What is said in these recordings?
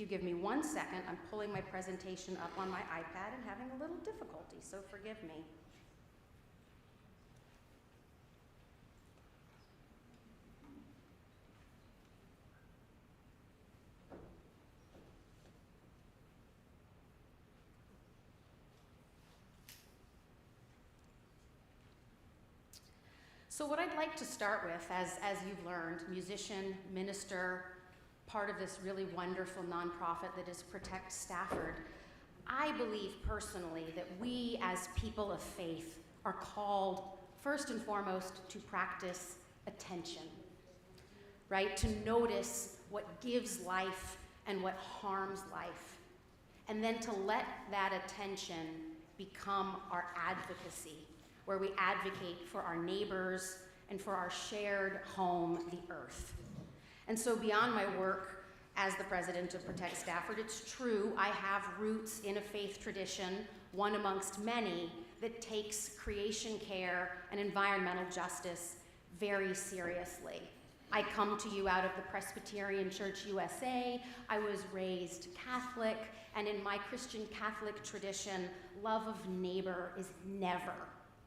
you give me 1 second, I'm pulling my presentation up on my iPad and having a little difficulty, so forgive me. So what I'd like to start with, as you've learned, musician, minister, part of this really wonderful nonprofit that is Protect Stafford, I believe personally that we as people of faith are called first and foremost to practice attention, right? To notice what gives life and what harms life, and then to let that attention become our advocacy, where we advocate for our neighbors and for our shared home, the earth. And so beyond my work as the president of Protect Stafford, it's true I have roots in a faith tradition, one amongst many, that takes creation care and environmental justice very seriously. I come to you out of the Presbyterian Church USA. I was raised Catholic, and in my Christian Catholic tradition, love of neighbor is never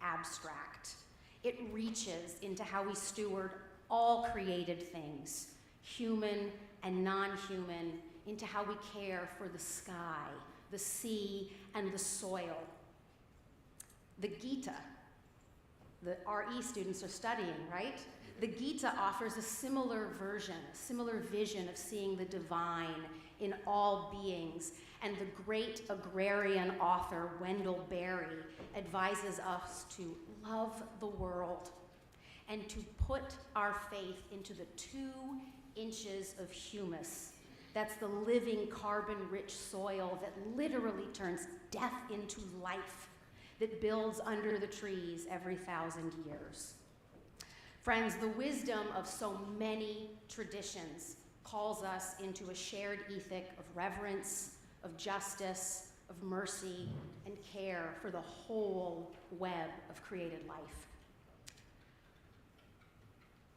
abstract. It reaches into how we steward all created things, human and non-human, into how we care for the sky, the sea, and the soil. The Gita, the RE students are studying, right? The Gita offers a similar version, a similar vision of seeing the divine in all beings. And the great agrarian author Wendell Berry advises us to love the world and to put our faith into the 2 inches of humus. That's the living carbon-rich soil that literally turns death into life, that builds under the trees every 1,000 years. Friends, the wisdom of so many traditions calls us into a shared ethic of reverence, of justice, of mercy, and care for the whole web of created life.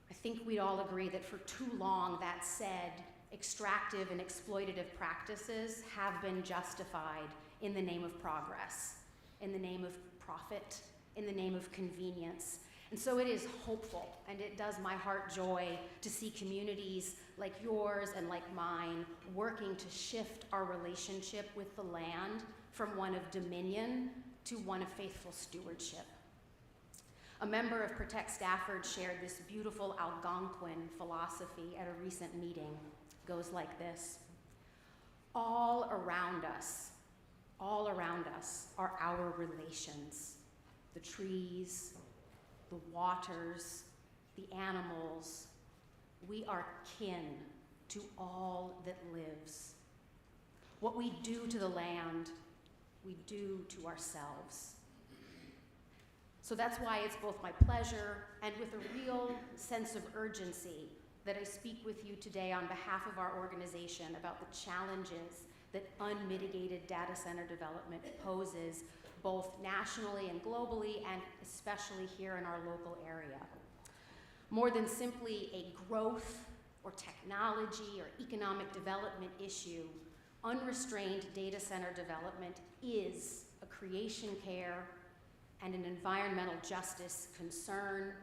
I think we'd all agree that for too long, that said, extractive and exploitative practices have been justified in the name of progress, in the name of profit, in the name of convenience. And so it is hopeful, and it does my heart joy to see communities like yours and like mine working to shift our relationship with the land from one of dominion to one of faithful stewardship. A member of Protect Stafford shared this beautiful Algonquin philosophy at a recent meeting. It goes like this: all around us are our relations, the trees, the waters, the animals. We are kin to all that lives. What we do to the land, we do to ourselves. So that's why it's both my pleasure and with a real sense of urgency that I speak with you today on behalf of our organization about the challenges that unmitigated data center development poses both nationally and globally, and especially here in our local area. More than simply a growth or technology or economic development issue, unrestrained data center development is a creation care and an environmental justice concern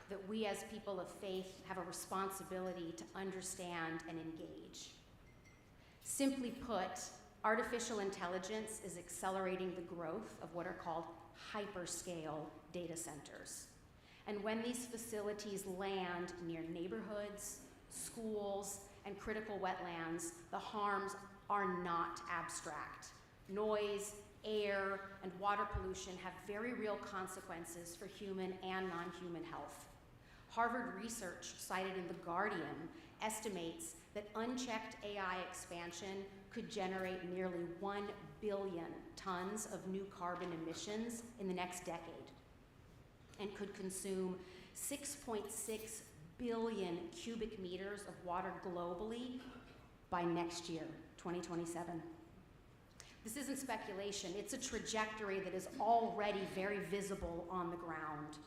that we as people of faith have a responsibility to understand and engage. Simply put, artificial intelligence is accelerating the growth of what are called hyperscale data centers. And when these facilities land near neighborhoods, schools, and critical wetlands, the harms are not abstract. Noise, air, and water pollution have very real consequences for human and non-human health. Harvard research cited in The Guardian estimates that unchecked AI expansion could generate nearly 1 billion tons of new carbon emissions in the next decade, and could consume 6.6 billion cubic meters of water globally by next year, 2027. This isn't speculation, it's a trajectory that is already very visible on the ground.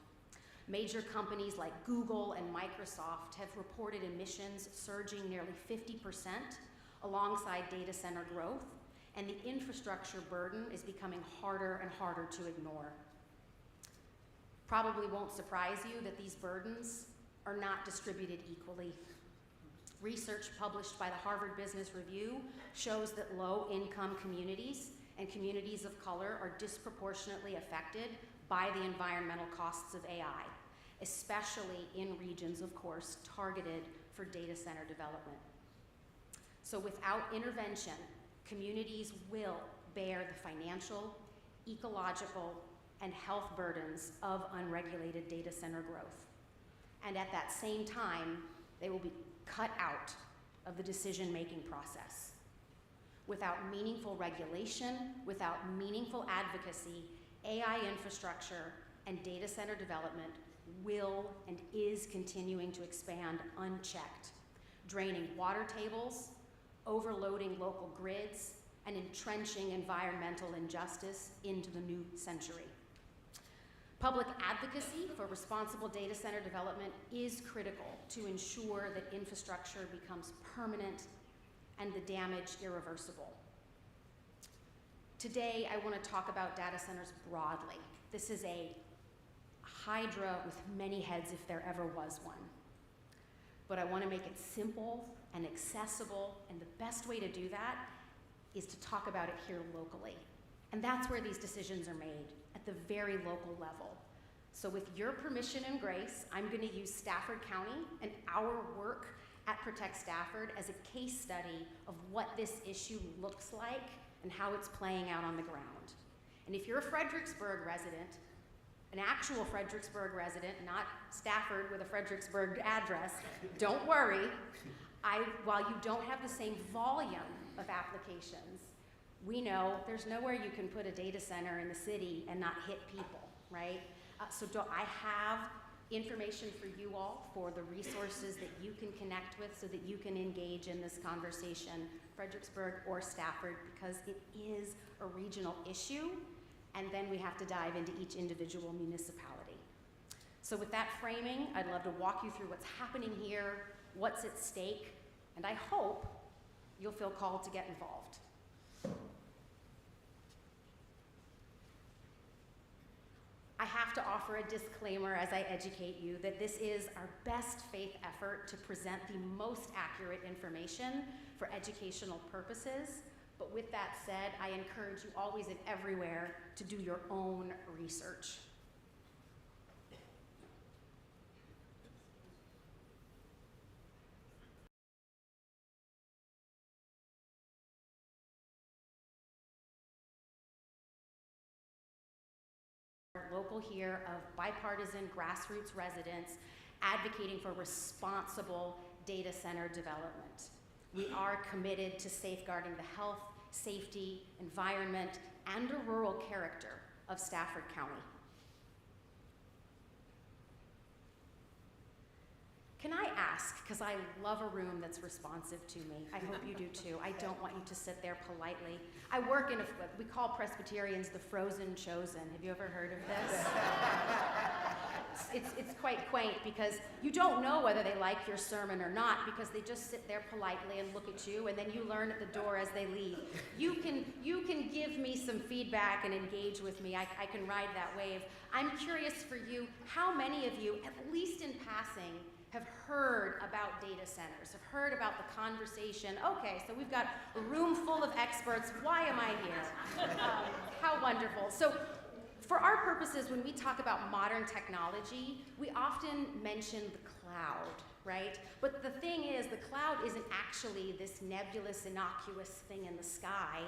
Major companies like Google and Microsoft have reported emissions surging nearly 50% alongside data center growth, and the infrastructure burden is becoming harder and harder to ignore. Probably won't surprise you that these burdens are not distributed equally. Research published by the Harvard Business Review shows that low-income communities and communities of color are disproportionately affected by the environmental costs of AI, especially in regions, of course, targeted for data center development. So without intervention, communities will bear the financial, ecological, and health burdens of unregulated data center growth. And at that same time, they will be cut out of the decision-making process. Without meaningful regulation, without meaningful advocacy, AI infrastructure and data center development will and is continuing to expand unchecked, draining water tables, overloading local grids, and entrenching environmental injustice into the new century. Public advocacy for responsible data center development is critical to ensure that infrastructure becomes permanent and the damage irreversible. Today, I want to talk about data centers broadly. This is a hydra with many heads if there ever was one. But I want to make it simple and accessible, and the best way to do that is to talk about it here locally. And that's where these decisions are made, at the very local level. So with your permission and grace, I'm going to use Stafford County and our work at Protect Stafford as a case study of what this issue looks like and how it's playing out on the ground. And if you're a Fredericksburg resident, an actual Fredericksburg resident, not Stafford with a Fredericksburg address, don't worry. While you don't have the same volume of applications, we know there's nowhere you can put a data center in the city and not hit people, right? I have information for you all for the resources that you can connect with so that you can engage in this conversation, Fredericksburg or Stafford, because it is a regional issue, and then we have to dive into each individual municipality. So with that framing, I'd love to walk you through what's happening here, what's at stake, and I hope you'll feel called to get involved. I have to offer a disclaimer as I educate you that this is our best faith effort to present the most accurate information for educational purposes. But with that said, I encourage you always and everywhere to do your own research. Local here of bipartisan grassroots residents advocating for responsible data center development. We are committed to safeguarding the health, safety, environment, and a rural character of Stafford County. Can I ask, because I love a room that's responsive to me, I hope you do too, I don't want you to sit there politely. I work in we call Presbyterians the frozen chosen. Have you ever heard of this? It's quite quaint because you don't know whether they like your sermon or not because they just sit there politely and look at you, and then you learn at the door as they leave. You can give me some feedback and engage with me. I can ride that wave. I'm curious for you, how many of you, at least in passing, have heard about data centers, have heard about the conversation? Okay, so we've got a room full of experts. Why am I here? How wonderful. So for our purposes, when we talk about modern technology, we often mention the cloud, right? But the thing is, the cloud isn't actually this nebulous, innocuous thing in the sky.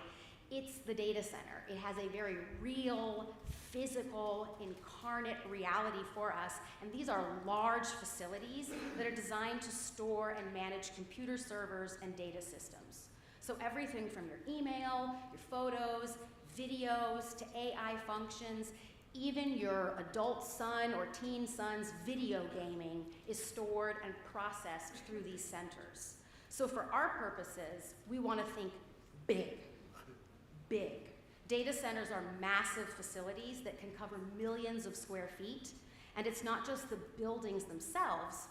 It's the data center. It has a very real, physical, incarnate reality for us, and these are large facilities that are designed to store and manage computer servers and data systems. So everything from your email, your photos, videos, to AI functions, even your adult son or teen son's video gaming is stored and processed through these centers. So for our purposes, we want to think big. Big. Data centers are massive facilities that can cover millions of square feet, and it's not just the buildings themselves.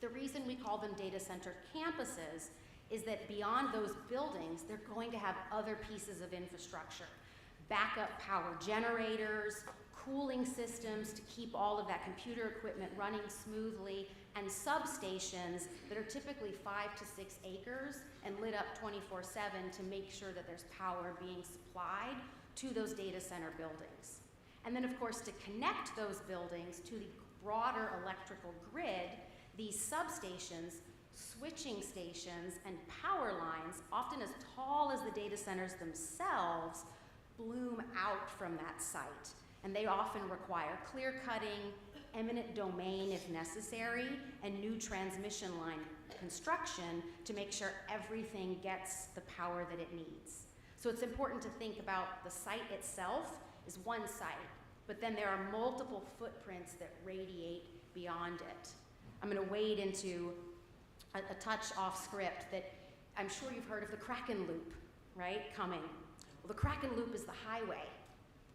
The reason we call them data center campuses is that beyond those buildings, they're going to have other pieces of infrastructure. Backup power generators, cooling systems to keep all of that computer equipment running smoothly, and substations that are typically 5 to 6 acres and lit up 24/7 to make sure that there's power being supplied to those data center buildings. And then, of course, to connect those buildings to the broader electrical grid, these substations, switching stations, and power lines, often as tall as the data centers themselves, bloom out from that site. And they often require clear cutting, eminent domain if necessary, and new transmission line construction to make sure everything gets the power that it needs. So it's important to think about the site itself as one site, but then there are multiple footprints that radiate beyond it. I'm going to wade into a touch off script that I'm sure you've heard of the Kraken Loop, right, coming. Well, the Kraken Loop is the highway.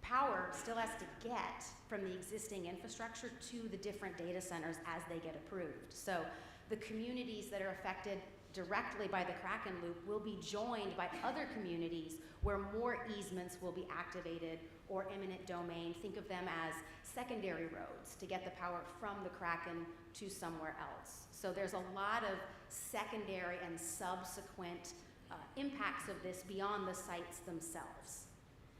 Power still has to get from the existing infrastructure to the different data centers as they get approved. So the communities that are affected directly by the Kraken Loop will be joined by other communities where more easements will be activated or eminent domain. Think of them as secondary roads to get the power from the Kraken to somewhere else. So there's a lot of secondary and subsequent impacts of this beyond the sites themselves.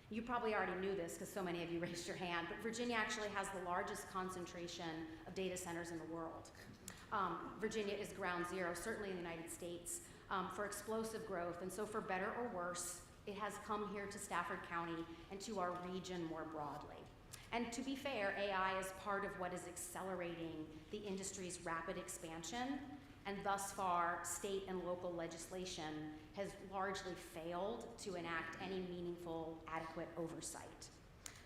You probably already knew this because so many of you raised your hand, but Virginia actually has the largest concentration of data centers in the world. Virginia is ground zero, certainly in the United States, for explosive growth. And so for better or worse, it has come here to Stafford County and to our region more broadly. And to be fair, AI is part of what is accelerating the industry's rapid expansion. And thus far, state and local legislation has largely failed to enact any meaningful, adequate oversight.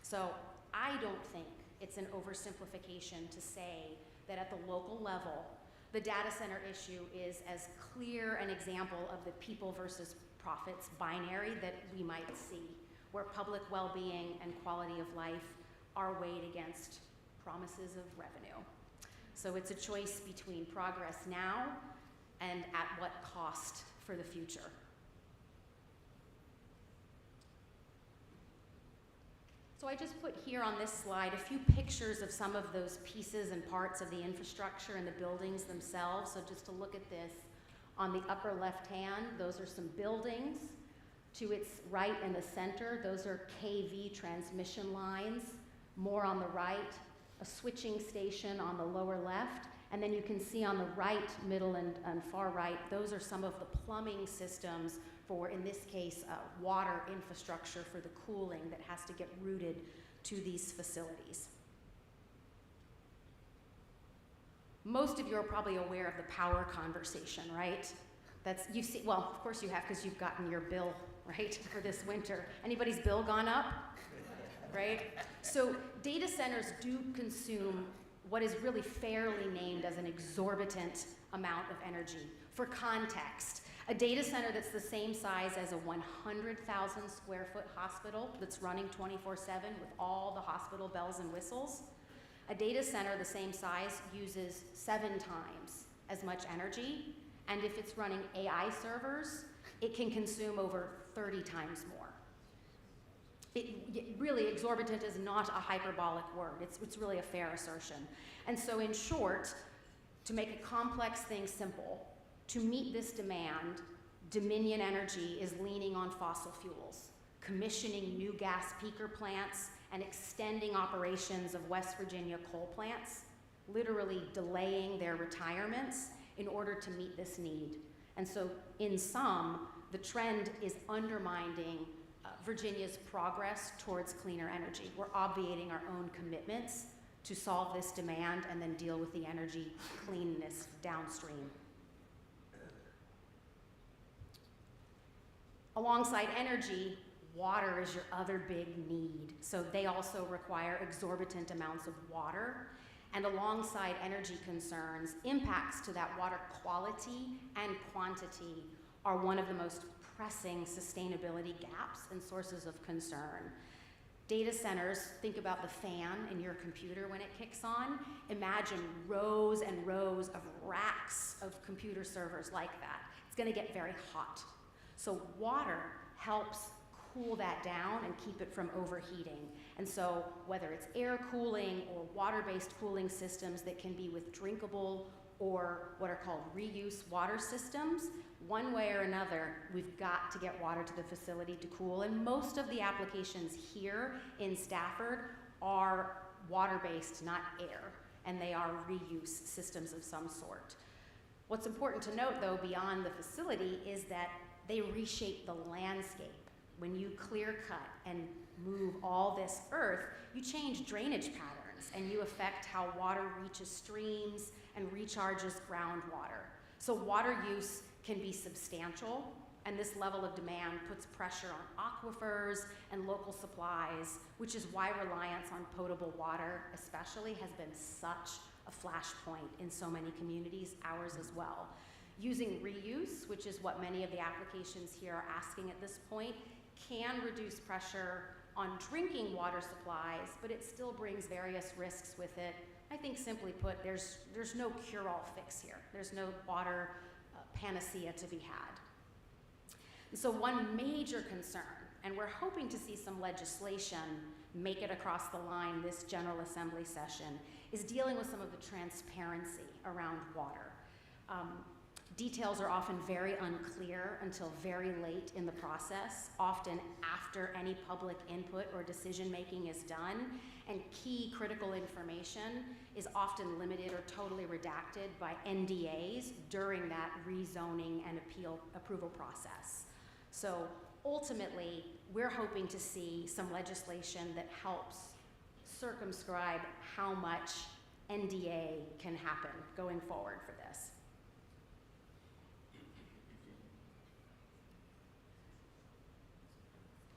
So I don't think it's an oversimplification to say that at the local level, the data center issue is as clear an example of the people versus profits binary that we might see, where public well-being and quality of life are weighed against promises of revenue. So it's a choice between progress now and at what cost for the future. So I just put here on this slide a few pictures of some of those pieces and parts of the infrastructure and the buildings themselves. So just to look at this, on the upper left hand, those are some buildings. To its right in the center, those are KV transmission lines. More on the right, a switching station on the lower left. And then you can see on the right, middle, and far right, those are some of the plumbing systems for, in this case, water infrastructure for the cooling that has to get routed to these facilities. Most of you are probably aware of the power conversation, right? You see, well, of course you have, because you've gotten your bill, right, for this winter. Anybody's bill gone up? Right? So data centers do consume what is really fairly named as an exorbitant amount of energy. For context, a data center that's the same size as a 100,000 square foot hospital that's running 24/7 with all the hospital bells and whistles, a data center the same size uses 7 times as much energy, and if it's running AI servers, it can consume over 30 times more. Really, exorbitant is not a hyperbolic word. It's really a fair assertion. And so in short, to make a complex thing simple, to meet this demand, Dominion Energy is leaning on fossil fuels, commissioning new gas peaker plants, and extending operations of West Virginia coal plants, literally delaying their retirements in order to meet this need. And so in sum, the trend is undermining Virginia's progress towards cleaner energy. We're obviating our own commitments to solve this demand and then deal with the energy cleanness downstream. Alongside energy, water is your other big need. So they also require exorbitant amounts of water. And alongside energy concerns, impacts to that water quality and quantity are one of the most pressing sustainability gaps and sources of concern. Data centers, think about the fan in your computer when it kicks on. Imagine rows and rows of racks of computer servers like that. it's going to get very hot. So water helps cool that down and keep it from overheating. And so whether it's air cooling or water-based cooling systems that can be with drinkable or what are called reuse water systems, one way or another, we've got to get water to the facility to cool. And most of the applications here in Stafford are water-based, not air, and they are reuse systems of some sort. What's important to note, though, beyond the facility is that they reshape the landscape. When you clear cut and move all this earth, you change drainage patterns and you affect how water reaches streams and recharges groundwater. So water use can be substantial, and this level of demand puts pressure on aquifers and local supplies, which is why reliance on potable water especially has been such a flashpoint in so many communities, ours as well. Using reuse, which is what many of the applications here are asking at this point, can reduce pressure on drinking water supplies, but it still brings various risks with it. I think simply put, there's no cure-all fix here. There's no water panacea to be had. And so one major concern, and we're hoping to see some legislation make it across the line this General Assembly session, is dealing with some of the transparency around water. Details are often very unclear until very late in the process, often after any public input or decision-making is done, and key critical information is often limited or totally redacted by NDAs during that rezoning and approval process. So ultimately, we're hoping to see some legislation that helps circumscribe how much NDA can happen going forward for this.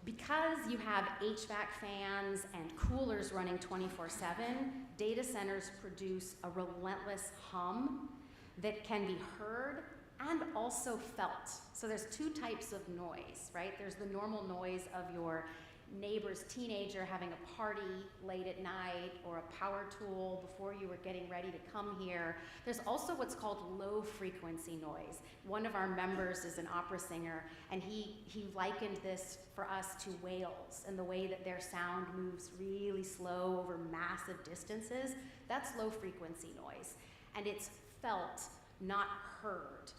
Because you have HVAC fans and coolers running 24/7, data centers produce a relentless hum that can be heard and also felt. So there's two types of noise, right? There's the normal noise of your neighbor's teenager having a party late at night or a power tool before you were getting ready to come here. There's also what's called low frequency noise. One of our members is an opera singer, and he likened this for us to whales and the way that their sound moves really slow over massive distances. That's low frequency noise, and it's felt, not heard.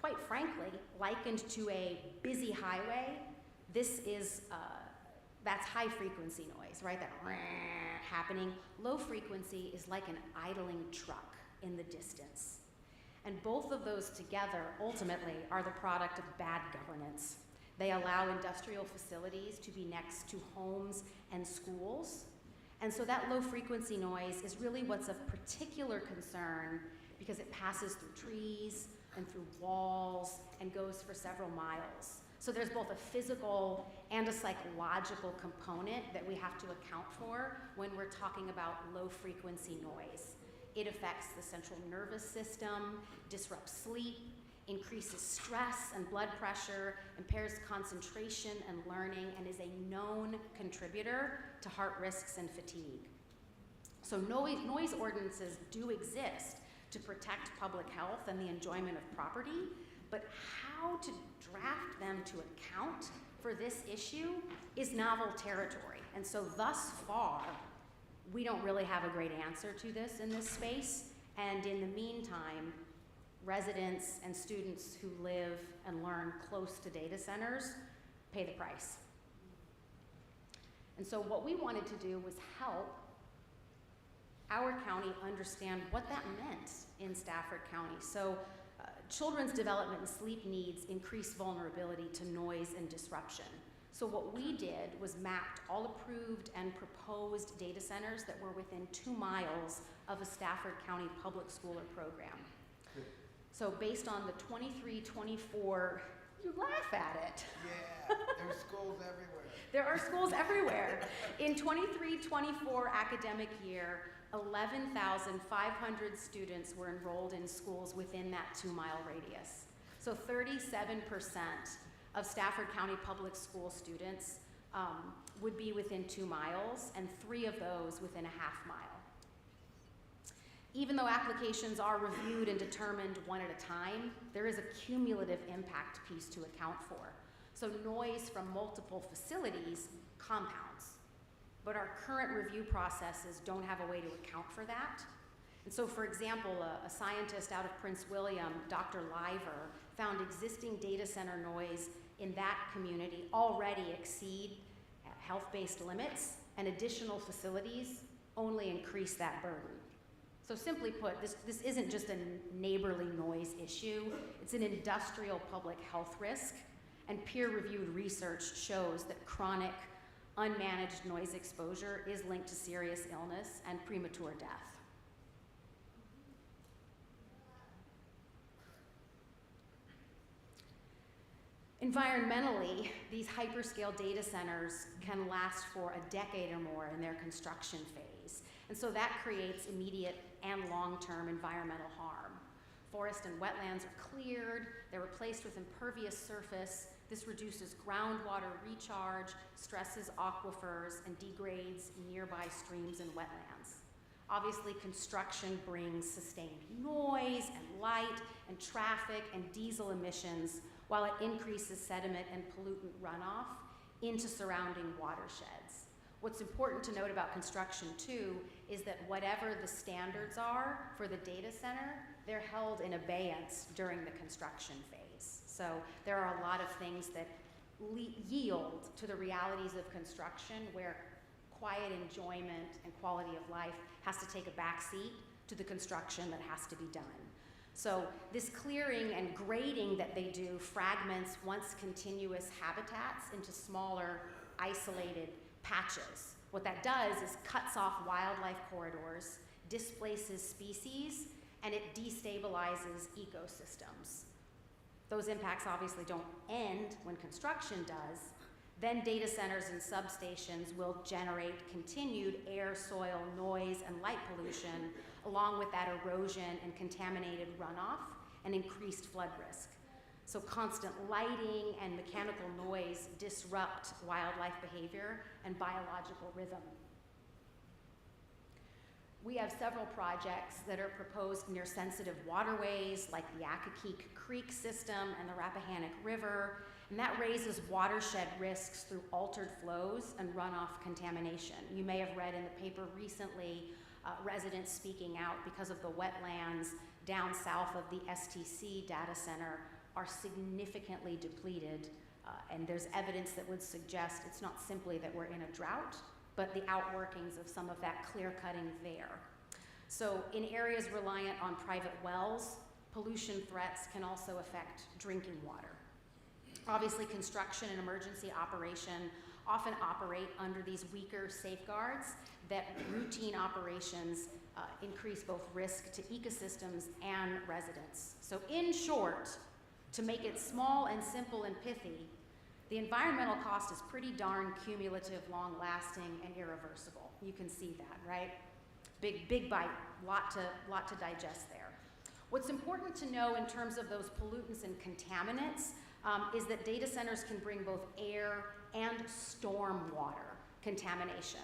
Quite frankly, likened to a busy highway, this is that's high frequency noise, right? That happening. Low frequency is like an idling truck in the distance. And both of those together ultimately are the product of bad governance. They allow industrial facilities to be next to homes and schools. And so that low frequency noise is really what's of particular concern because it passes through trees and through walls and goes for several miles. So there's both a physical and a psychological component that we have to account for when we're talking about low frequency noise. It affects the central nervous system, disrupts sleep, increases stress and blood pressure, impairs concentration and learning, and is a known contributor to heart risks and fatigue. So noise ordinances do exist to protect public health and the enjoyment of property, but how to draft them to account for this issue is novel territory. And so thus far, we don't really have a great answer to this in this space. And in the meantime, residents and students who live and learn close to data centers pay the price. And so what we wanted to do was help our county understand what that meant in Stafford County. So children's development and sleep needs increase vulnerability to noise and disruption. So what we did was mapped all approved and proposed data centers that were within 2 miles of a Stafford County public school or program. So based on the 23-24, you laugh at it. Yeah, there's schools everywhere. There are schools everywhere. In 23-24 academic year, 11,500 students were enrolled in schools within that 2-mile radius. So 37% of Stafford County public school students would be within 2 miles, and 3 of those within a half mile. Even though applications are reviewed and determined one at a time, there is a cumulative impact piece to account for. So noise from multiple facilities compounds, but our current review processes don't have a way to account for that. And so, for example, a scientist out of Prince William, Dr. Liver, found existing data center noise in that community already exceed health-based limits, and additional facilities only increase that burden. So simply put, this isn't just a neighborly noise issue, it's an industrial public health risk, and peer-reviewed research shows that chronic, unmanaged noise exposure is linked to serious illness and premature death. Environmentally, these hyperscale data centers can last for a decade or more in their construction phase. And so that creates immediate and long-term environmental harm. Forests and wetlands are cleared, they're replaced with impervious surface. This reduces groundwater recharge, stresses aquifers, and degrades nearby streams and wetlands. Obviously, construction brings sustained noise and light and traffic and diesel emissions, while it increases sediment and pollutant runoff into surrounding watersheds. What's important to note about construction too is that whatever the standards are for the data center, they're held in abeyance during the construction phase. So there are a lot of things that yield to the realities of construction where quiet enjoyment and quality of life has to take a back seat to the construction that has to be done. So this clearing and grading that they do fragments once continuous habitats into smaller, isolated patches. What that does is cuts off wildlife corridors, displaces species, and it destabilizes ecosystems. Those impacts obviously don't end when construction does. Then data centers and substations will generate continued air, soil, noise, and light pollution, along with that erosion and contaminated runoff and increased flood risk. So constant lighting and mechanical noise disrupt wildlife behavior and biological rhythm. We have several projects that are proposed near sensitive waterways like the Accokeek Creek system and the Rappahannock River, and that raises watershed risks through altered flows and runoff contamination. You may have read in the paper recently residents speaking out because of the wetlands down south of the STC data center are significantly depleted, and there's evidence that would suggest it's not simply that we're in a drought, but the outworkings of some of that clear cutting there. So in areas reliant on private wells, pollution threats can also affect drinking water. Obviously, construction and emergency operation often operate under these weaker safeguards that routine operations increase both risk to ecosystems and residents. So in short, to make it small and simple and pithy, the environmental cost is pretty darn cumulative, long-lasting, and irreversible. You can see that, right? Big bite, lot to digest there. What's important to know in terms of those pollutants and contaminants is that data centers can bring both air and storm water contamination.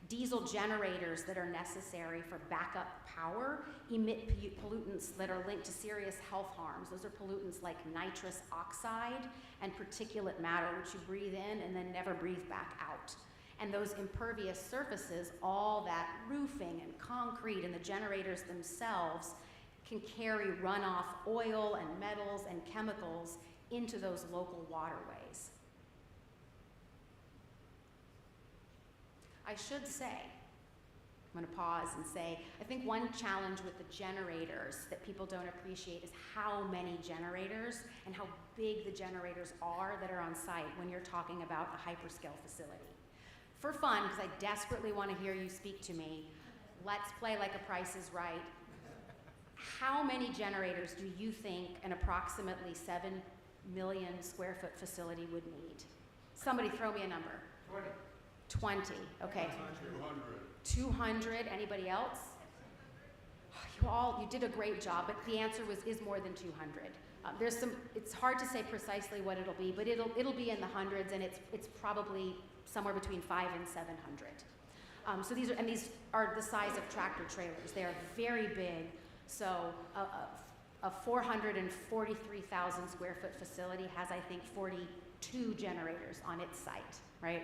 Diesel generators that are necessary for backup power emit pollutants that are linked to serious health harms. Those are pollutants like nitrous oxide and particulate matter, which you breathe in and then never breathe back out. And those impervious surfaces, all that roofing and concrete and the generators themselves can carry runoff oil and metals and chemicals into those local waterways. I should say, I'm going to pause and say, I think one challenge with the generators that people don't appreciate is how many generators and how big the generators are that are on site when you're talking about a hyperscale facility. For fun, because I desperately want to hear you speak to me, let's play like a Price is Right. How many generators do you think an approximately 7 million square foot facility would need? Somebody throw me a number. 20, okay. 200, anybody else? You did a great job, but the answer is more than 200. It's hard to say precisely what it'll be, but it'll be in the hundreds, and it's probably somewhere between 500 and 700. So these are the size of tractor trailers. They are very big. So a 443,000 square foot facility has, I think, 42 generators on its site, right?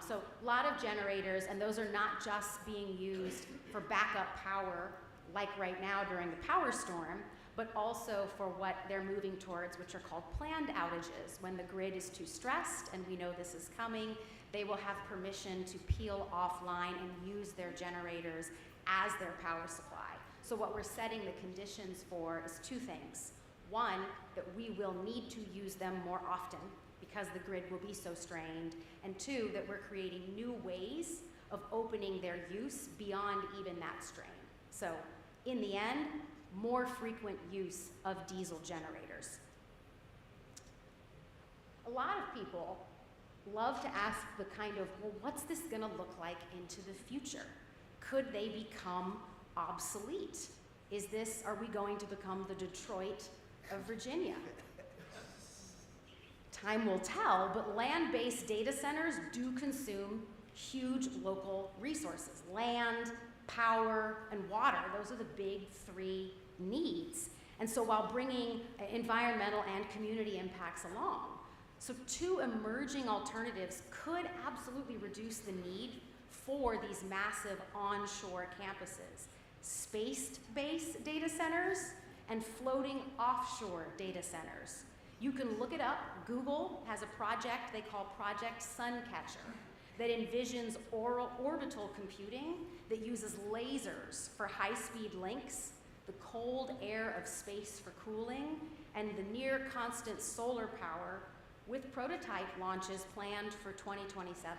So a lot of generators, and those are not just being used for backup power, like right now during the power storm, but also for what they're moving towards, which are called planned outages. When the grid is too stressed, and we know this is coming, they will have permission to peel offline and use their generators as their power supply. So what we're setting the conditions for is two things. One, that we will need to use them more often because the grid will be so strained. And two, that we're creating new ways of opening their use beyond even that strain. So in the end, more frequent use of diesel generators. A lot of people love to ask the kind of, well, what's this gonna look like into the future? Could they become obsolete? Are we going to become the Detroit of Virginia? Time will tell, but land-based data centers do consume huge local resources. Land, power, and water, those are the big three needs. And so while bringing environmental and community impacts along, so two emerging alternatives could absolutely reduce the need for these massive onshore campuses: space-based data centers and floating offshore data centers. You can look it up. Google has a project they call Project Suncatcher that envisions orbital computing that uses lasers for high-speed links, the cold air of space for cooling, and the near constant solar power, with prototype launches planned for 2027.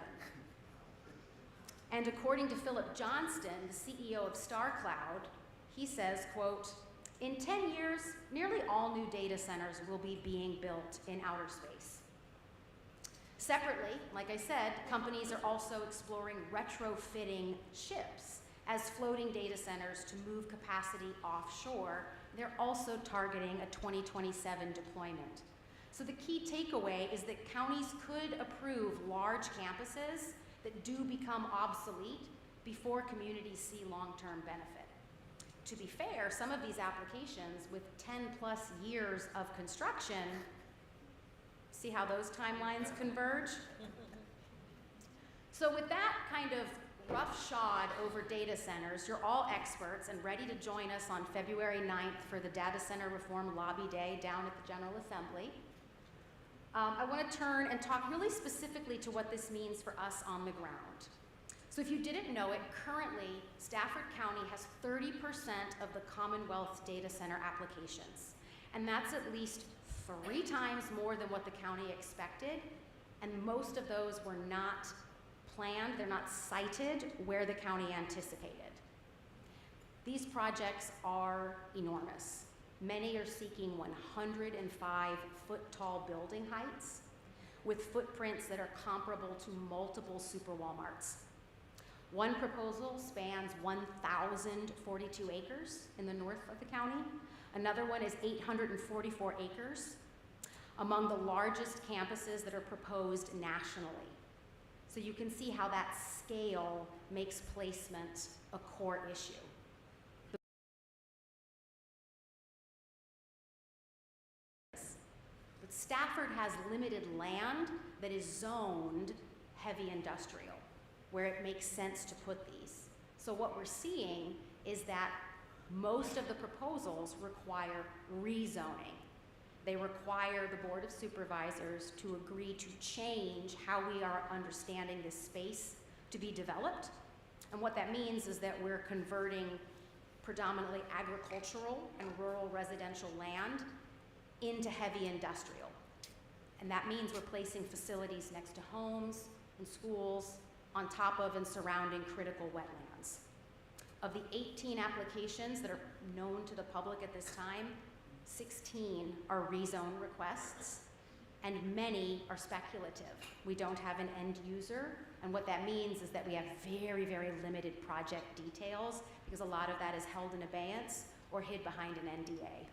And according to Philip Johnston, the CEO of StarCloud, he says, quote, "In 10 years, nearly all new data centers will be being built in outer space." Separately, like I said, companies are also exploring retrofitting ships as floating data centers to move capacity offshore. They're also targeting a 2027 deployment. So the key takeaway is that counties could approve large campuses that do become obsolete before communities see long-term benefit. To be fair, some of these applications with 10+ years of construction, see how those timelines converge? So with that kind of roughshod over data centers, you're all experts and ready to join us on February 9th for the Data Center Reform Lobby Day down at the General Assembly. I want to turn and talk really specifically to what this means for us on the ground. So if you didn't know it, currently Stafford County has 30% of the Commonwealth's data center applications. And that's at least 3 times more than what the county expected. And most of those were not planned, they're not cited where the county anticipated. These projects are enormous. Many are seeking 105-foot-tall building heights with footprints that are comparable to multiple super Walmarts. One proposal spans 1,042 acres in the north of the county. Another one is 844 acres, among the largest campuses that are proposed nationally. So you can see how that scale makes placement a core issue. But Stafford has limited land that is zoned heavy industrial, where it makes sense to put these. So what we're seeing is that most of the proposals require rezoning. They require the Board of Supervisors to agree to change how we are understanding this space to be developed. And what that means is that we're converting predominantly agricultural and rural residential land into heavy industrial. And that means we're placing facilities next to homes and schools on top of and surrounding critical wetlands. Of the 18 applications that are known to the public at this time, 16 are rezone requests, and many are speculative. We don't have an end user, and what that means is that we have very, very limited project details because a lot of that is held in abeyance or hid behind an NDA.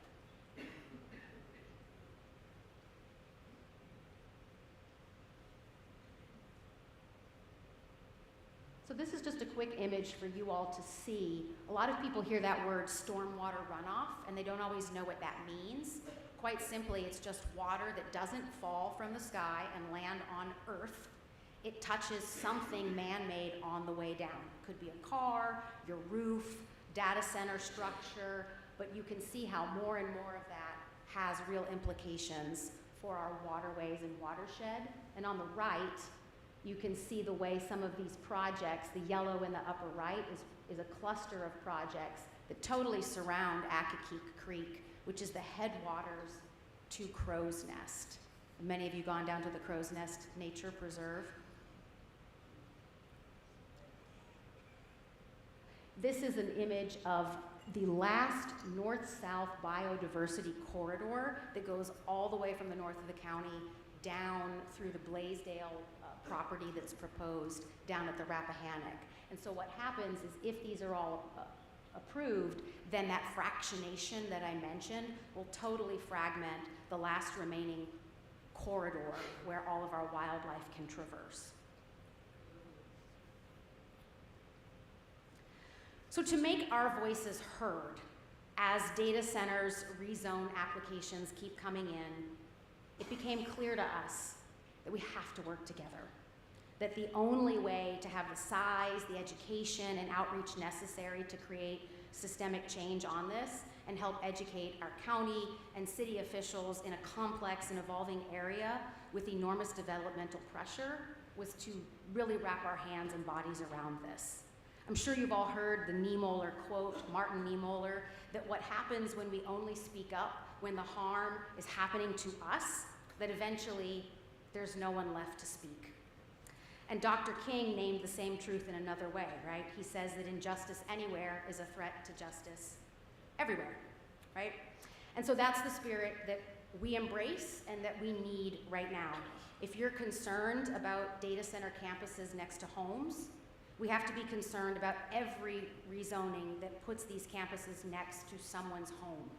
So So this is just a quick image for you all to see. A lot of people hear that word stormwater runoff and they don't always know what that means. Quite simply, it's just water that doesn't fall from the sky and land on Earth. It touches something man-made on the way down. Could be a car, your roof, data center structure, but you can see how more and more of that has real implications for our waterways and watershed. And on the right, you can see the way some of these projects, the yellow in the upper right is a cluster of projects that totally surround Accokeek Creek, which is the headwaters to Crow's Nest. Many of you gone down to the Crow's Nest Nature Preserve. This is an image of the last north-south biodiversity corridor that goes all the way from the north of the county down through the Blaisdell property that's proposed down at the Rappahannock. And so what happens is if these are all approved, then that fractionation that I mentioned will totally fragment the last remaining corridor where all of our wildlife can traverse. So to make our voices heard as data centers rezone applications keep coming in, it became clear to us that we have to work together. That the only way to have the size, the education, and outreach necessary to create systemic change on this and help educate our county and city officials in a complex and evolving area with enormous developmental pressure was to really wrap our hands and bodies around this. I'm sure you've all heard the Niemöller quote, Martin Niemöller, that what happens when we only speak up when the harm is happening to us, that eventually there's no one left to speak. And Dr. King named the same truth in another way, right? He says that injustice anywhere is a threat to justice everywhere, right? And so that's the spirit that we embrace and that we need right now. If you're concerned about data center campuses next to homes, we have to be concerned about every rezoning that puts these campuses next to someone's home.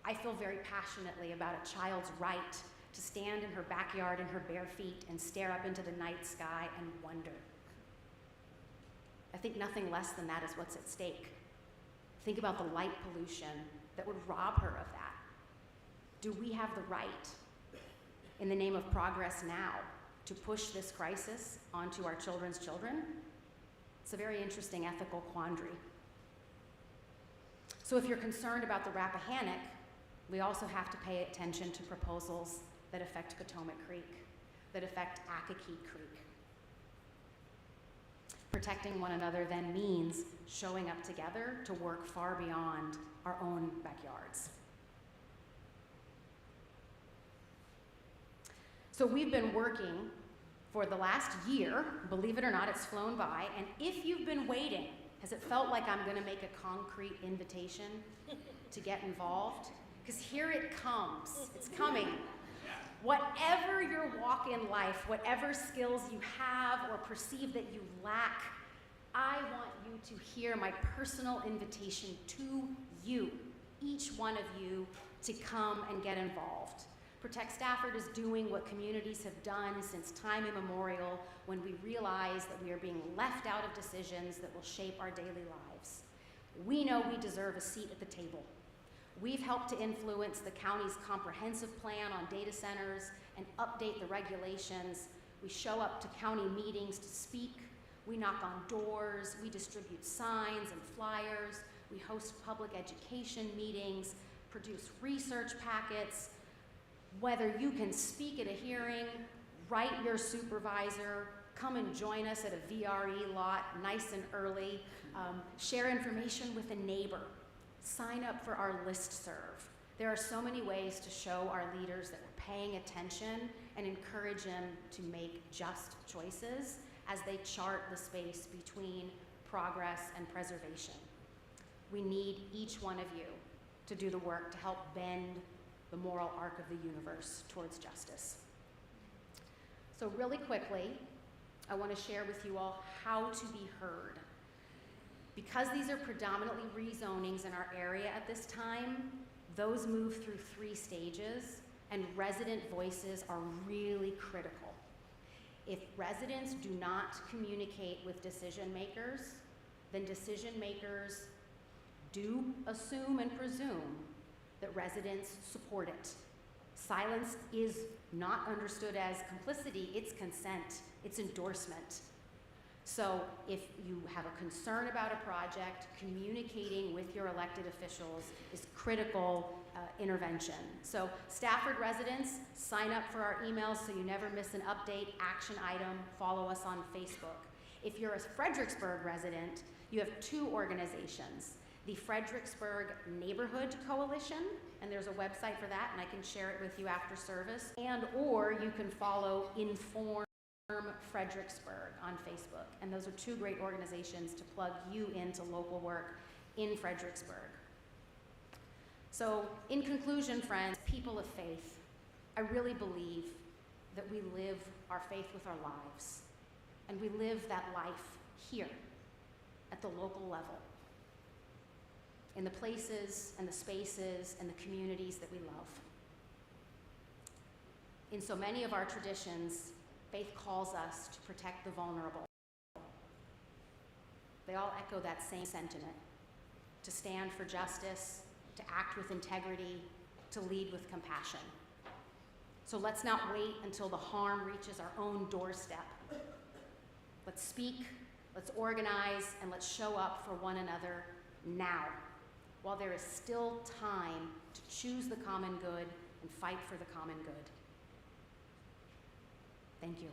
I feel very passionately about a child's right to stand in her backyard in her bare feet and stare up into the night sky and wonder. I think nothing less than that is what's at stake. Think about the light pollution that would rob her of that. Do we have the right, in the name of progress now, to push this crisis onto our children's children? It's a very interesting ethical quandary. So if you're concerned about the Rappahannock, we also have to pay attention to proposals that affect Potomac Creek, that affect Accokeek Creek. Protecting one another then means showing up together to work far beyond our own backyards. So we've been working for the last year, believe it or not, it's flown by, and if you've been waiting, has it felt like I'm gonna make a concrete invitation to get involved? Because here it comes, it's coming. Whatever your walk in life, whatever skills you have or perceive that you lack, I want you to hear my personal invitation to you, each one of you, to come and get involved. Protect Stafford is doing what communities have done since time immemorial when we realize that we are being left out of decisions that will shape our daily lives. We know we deserve a seat at the table. We've helped to influence the county's comprehensive plan on data centers and update the regulations. We show up to county meetings to speak. We knock on doors. We distribute signs and flyers. We host public education meetings, produce research packets. Whether you can speak at a hearing, write your supervisor, come and join us at a VRE lot nice and early, share information with a neighbor. Sign up for our listserv. There are so many ways to show our leaders that we're paying attention and encourage them to make just choices as they chart the space between progress and preservation. We need each one of you to do the work to help bend the moral arc of the universe towards justice. So really quickly, I want to share with you all how to be heard. Because these are predominantly rezonings in our area at this time, those move through 3 stages, and resident voices are really critical. If residents do not communicate with decision makers, then decision makers do assume and presume that residents support it. Silence is not understood as complicity, it's consent, it's endorsement. So if you have a concern about a project, communicating with your elected officials is critical intervention. So Stafford residents, sign up for our emails so you never miss an update, action item, follow us on Facebook. If you're a Fredericksburg resident, you have two organizations, the Fredericksburg Neighborhood Coalition, and there's a website for that, and I can share it with you after service, and or you can follow Inform Fredericksburg on Facebook, and those are two great organizations to plug you into local work in Fredericksburg. So in conclusion, friends, people of faith, I really believe that we live our faith with our lives, and we live that life here at the local level, in the places and the spaces and the communities that we love. In so many of our traditions, faith calls us to protect the vulnerable. They all echo that same sentiment, to stand for justice, to act with integrity, to lead with compassion. So let's not wait until the harm reaches our own doorstep. Let's speak, let's organize, and let's show up for one another now, while there is still time to choose the common good and fight for the common good. Thank you.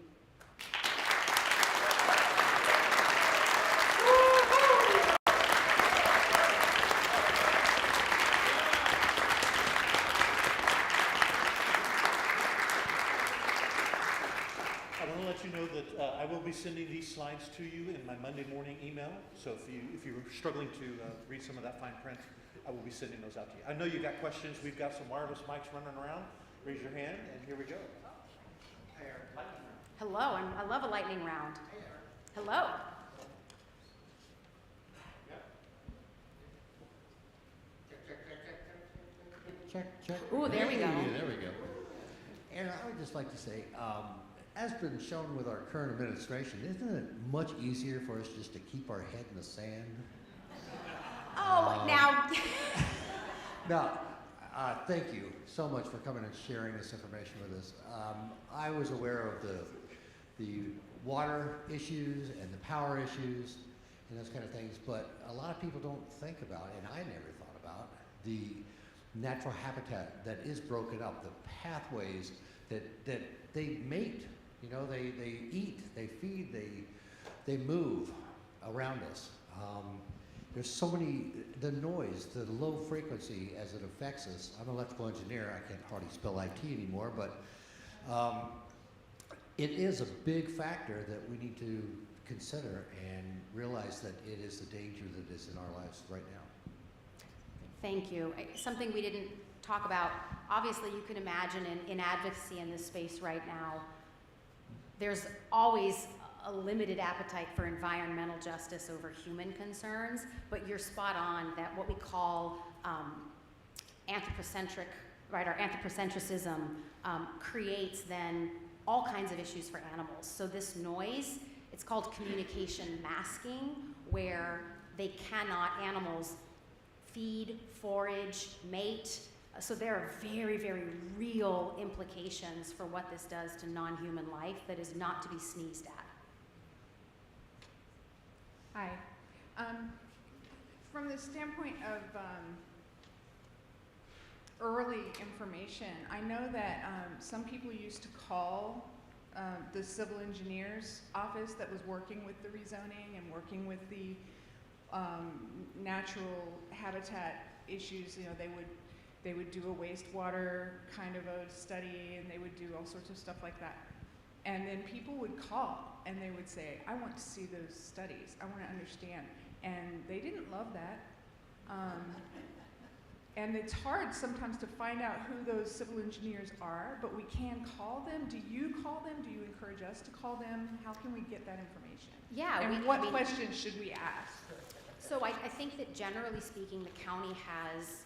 I want to let you know that I will be sending these slides to you in my Monday morning email. So if you're struggling to read some of that fine print, I will be sending those out to you. I know you got questions. We've got some wireless mics running around. Raise your hand, and here we go. Hello, I love a lightning round. Hello. Check, check. Ooh, there we go. Hey, there we go. And I would just like to say, as been shown with our current administration, isn't it much easier for us just to keep our head in the sand? Oh, now. Now, thank you so much for coming and sharing this information with us. I was aware of the water issues and the power issues and those kind of things, but a lot of people don't think about, and I never thought about, the natural habitat that is broken up, the pathways that they mate. You know, they eat, they feed, they move around us. There's so many, the noise, the low frequency as it affects us. I'm an electrical engineer, I can't hardly spell IT anymore, but it is a big factor that we need to consider and realize that it is the danger that is in our lives right now. Thank you. Something we didn't talk about, obviously you can imagine in advocacy in this space right now, there's always a limited appetite for environmental justice over human concerns, but you're spot on that what we call anthropocentric, right, our anthropocentrism creates then all kinds of issues for animals. So this noise, it's called communication masking, where animals feed, forage, mate. So there are very, very real implications for what this does to non-human life that is not to be sneezed at. Hi. From the standpoint of early information, I know that some people used to call the civil engineer's office that was working with the rezoning and working with the natural habitat issues. You know, they would do a wastewater kind of a study, and they would do all sorts of stuff like that. And then people would call and they would say, I want to see those studies, I want to understand. And they didn't love that. And it's hard sometimes to find out who those civil engineers are, but we can call them. Do you call them? Do you encourage us to call them? How can we get that information? Yeah. And what questions should we ask? So I think that generally speaking, the county has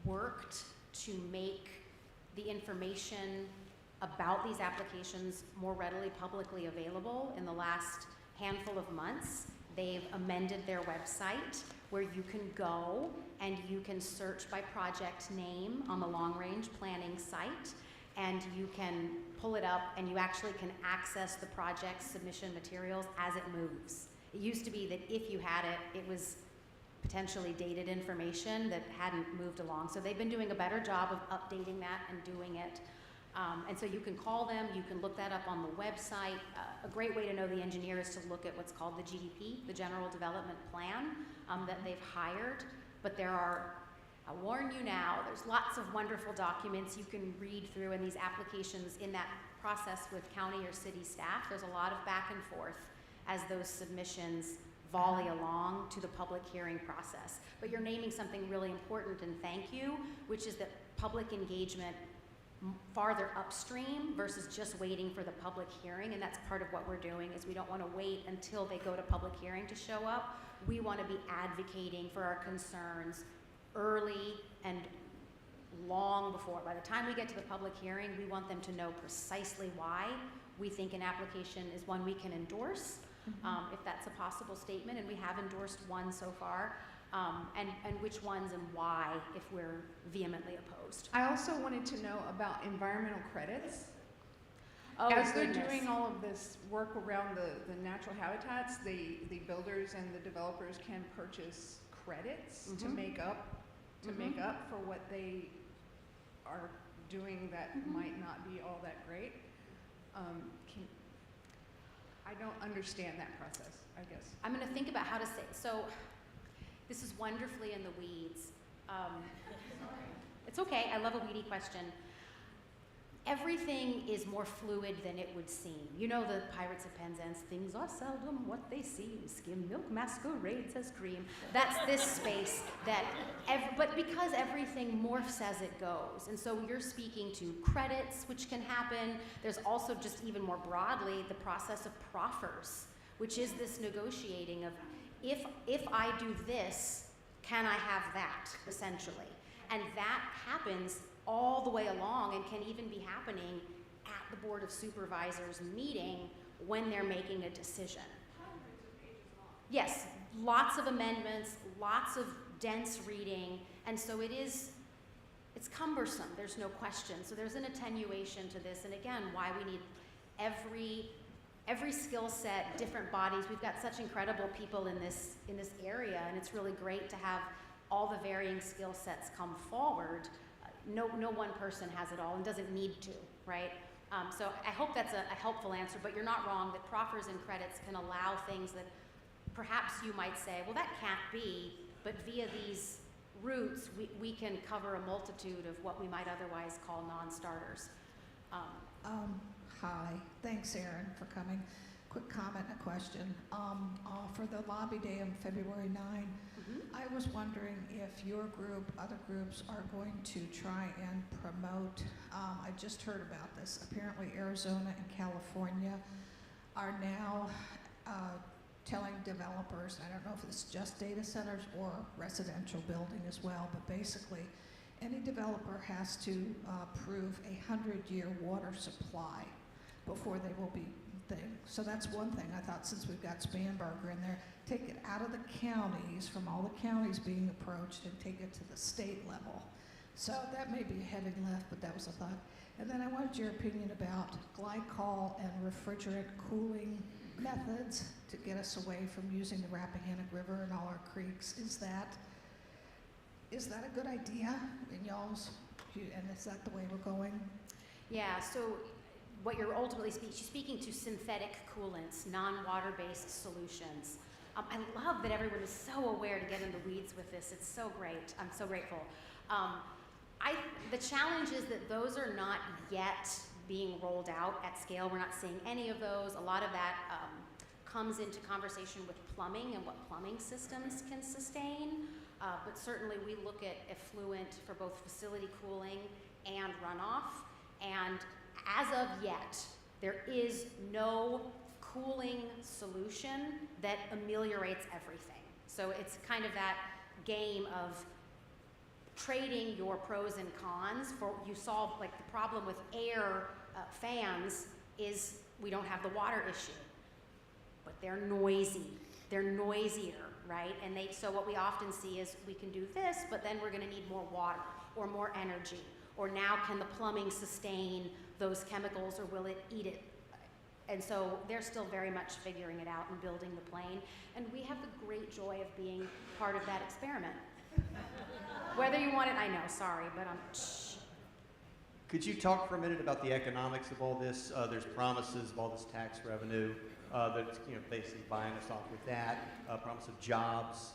worked to make the information about these applications more readily publicly available in the last handful of months. They've amended their website where you can go and you can search by project name on the long-range planning site, and you can pull it up and you actually can access the project submission materials as it moves. It used to be that if you had it, it was potentially dated information that hadn't moved along. So they've been doing a better job of updating that and doing it. And so you can call them, you can look that up on the website. A great way to know the engineer is to look at what's called the GDP, the General Development Plan, that they've hired. But there are, I warn you now, there's lots of wonderful documents you can read through in these applications in that process with county or city staff. There's a lot of back and forth as those submissions volley along to the public hearing process. But you're naming something really important, and thank you, which is that public engagement farther upstream versus just waiting for the public hearing. And that's part of what we're doing, is we don't want to wait until they go to public hearing to show up. We want to be advocating for our concerns early and long before. By the time we get to the public hearing, we want them to know precisely why we think an application is one we can endorse, if that's a possible statement, and we have endorsed one so far, and which ones and why if we're vehemently opposed. I also wanted to know about environmental credits. Oh, As they're goodness. doing all of this work around the natural habitats, the builders and the developers can purchase credits to Mhm. make up for what they are doing that Mhm. might not be all that great. I don't understand that process, I guess. I'm going to think about how to say. So, this is wonderfully in the weeds. It's okay. I love a weedy question. Everything is more fluid than it would seem. You know the Pirates of Penzance, things are seldom what they seem. Skim milk masquerades as cream. That's this space that, but because everything morphs as it goes. And so you're speaking to credits, which can happen. There's also just even more broadly the process of proffers, which is this negotiating of if I do this, can I have that, essentially? And that happens all the way along and can even be happening at the Board of Supervisors meeting when they're making a decision. Yes, lots of amendments, lots of dense reading, and so it's cumbersome, there's no question. So there's an attenuation to this, and again, why we need every skill set, different bodies. We've got such incredible people in this area, and it's really great to have all the varying skill sets come forward. No one person has it all and doesn't need to, right? So I hope that's a helpful answer, but you're not wrong that proffers and credits can allow things that perhaps you might say, well, that can't be, but via these routes, we can cover a multitude of what we might otherwise call non-starters. Hi, thanks Erin for coming. Quick comment and a question. For the lobby day on February 9, I was wondering if your group, other groups are going to try and promote, I just heard about this, apparently Arizona and California are now telling developers, I don't know if it's just data centers or residential building as well, but basically any developer has to prove a 100-year water supply before they will be thing. So that's one thing I thought, since we've got Spanberger in there, take it out of the counties, from all the counties being approached, and take it to the state level. So that may be a heavy lift, but that was a thought. And then I wanted your opinion about glycol and refrigerant cooling methods to get us away from using the Rappahannock River and all our creeks. Is that a good idea in y'all's, and is that the way we're going? Yeah, so what you're ultimately speaking to synthetic coolants, non-water-based solutions. I love that everyone is so aware to get in the weeds with this. It's so great. I'm so grateful. The challenge is that those are not yet being rolled out at scale. We're not seeing any of those. A lot of that comes into conversation with plumbing and what plumbing systems can sustain. But certainly we look at effluent for both facility cooling and runoff. And as of yet, there is no cooling solution that ameliorates everything. So it's kind of that game of trading your pros and cons for, you solve like the problem with air fans is we don't have the water issue. But they're noisy. They're noisier, right? And so what we often see is we can do this, but then we're going to need more water or more energy. Or now can the plumbing sustain those chemicals or will it eat it? And so they're still very much figuring it out and building the plane. And we have the great joy of being part of that experiment. Whether you want it, I know, sorry, but shh. Could you talk for a minute about the economics of all this? There's promises of all this tax revenue that's basically buying us off with that. Promise of jobs,